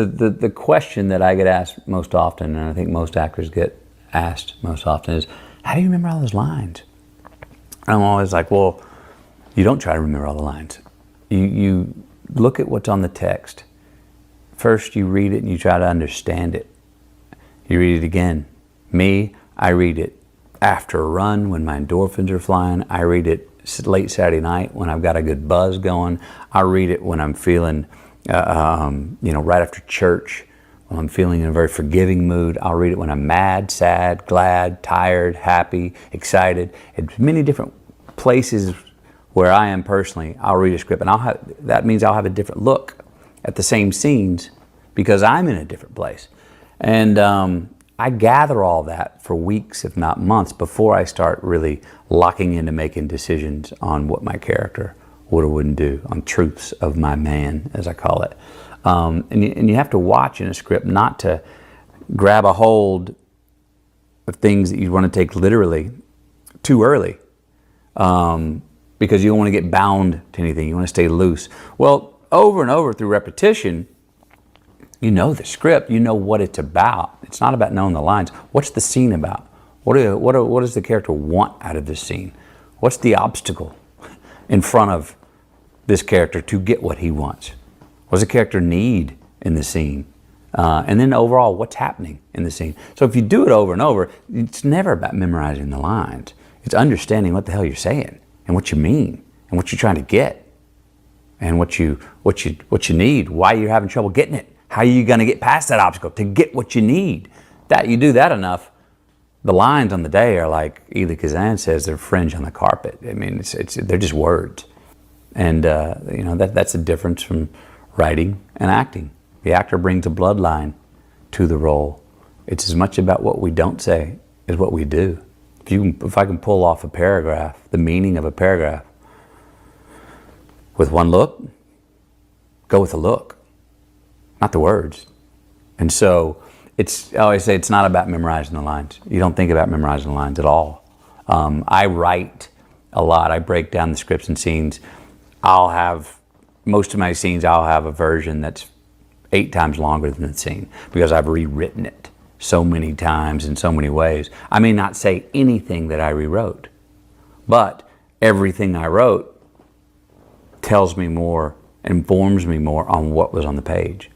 the question that I get asked most often, and I think most actors get asked most often, is, how do you remember all those lines? And I'm always like, well, you don't try to remember all the lines. You look at what's on the text. First, you read it and you try to understand it. You read it again. Me, I read it after a run when my endorphins are flying. I read it late Saturday night when I've got a good buzz going. I read it when I'm feeling, right after church, when I'm feeling in a very forgiving mood. I'll read it when I'm mad, sad, glad, tired, happy, excited. At many different places where I am personally, I'll read a script, and that means I'll have a different look at the same scenes because I'm in a different place. And I gather all that for weeks, if not months, before I start really locking into making decisions on what my character would or wouldn't do, on truths of my man, as I call it. And you have to watch in a script not to grab a hold of things that you want to take literally too early, because you don't want to get bound to anything. You want to stay loose. Well, over and over through repetition, you know the script, you know what it's about. It's not about knowing the lines. What's the scene about? What does the character want out of this scene? What's the obstacle in front of this character to get what he wants? What does the character need in the scene? And then overall, what's happening in the scene? So if you do it over and over, it's never about memorizing the lines. It's understanding what the hell you're saying and what you mean and what you're trying to get and what you need, why you're having trouble getting it. How are you going to get past that obstacle to get what you need? That you do that enough, the lines on the day are like Elie Kazan says, they're fringe on the carpet. I mean, they're just words, and that's the difference from writing and acting. The actor brings a bloodline to the role. It's as much about what we don't say as what we do. If I can pull off a paragraph, the meaning of a paragraph, with one look, go with the look, not the words. And so I always say it's not about memorizing the lines. You don't think about memorizing the lines at all. I write a lot. I break down the scripts and scenes. Most of my scenes, I'll have a version that's 8 times longer than the scene because I've rewritten it so many times in so many ways. I may not say anything that I rewrote, but everything I wrote tells me more, informs me more on what was on the page.